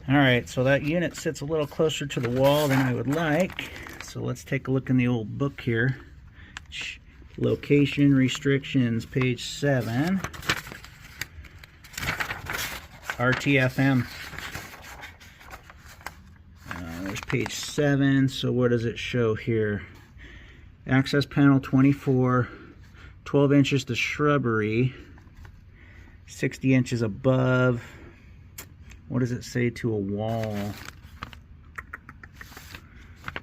Alright, so that unit sits a little closer to the wall than I would like. So let's take a look in the old book here. Location restrictions, page 7. RTFM. There's page 7. So what does it show here? Access panel 24, 12 inches to shrubbery, 60 inches above. What does it say to a wall?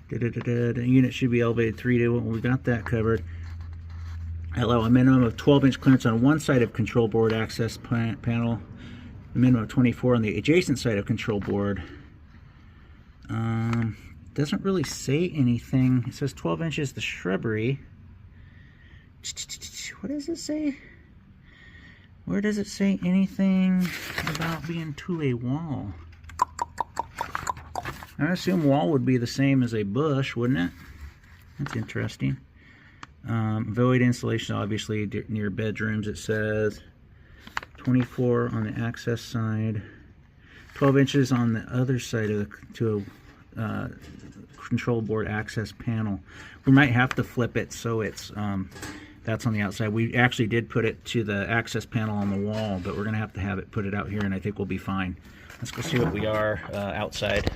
The unit should be elevated 3 to 1. We got that covered. Allow a minimum of 12-inch clearance on one side of control board access panel. A minimum of 24 on the adjacent side of control board. Doesn't really say anything. It says 12 inches to shrubbery. What does it say? Where does it say anything about being to a wall? I assume wall would be the same as a bush, wouldn't it? That's interesting. Void insulation, obviously, near bedrooms, it says. 24 on the access side. 12 inches on the other side of the control board access panel. We might have to flip it so it's that's on the outside. We actually did put it to the access panel on the wall, but we're going to have it put it out here, and I think we'll be fine. Let's go see what we are outside.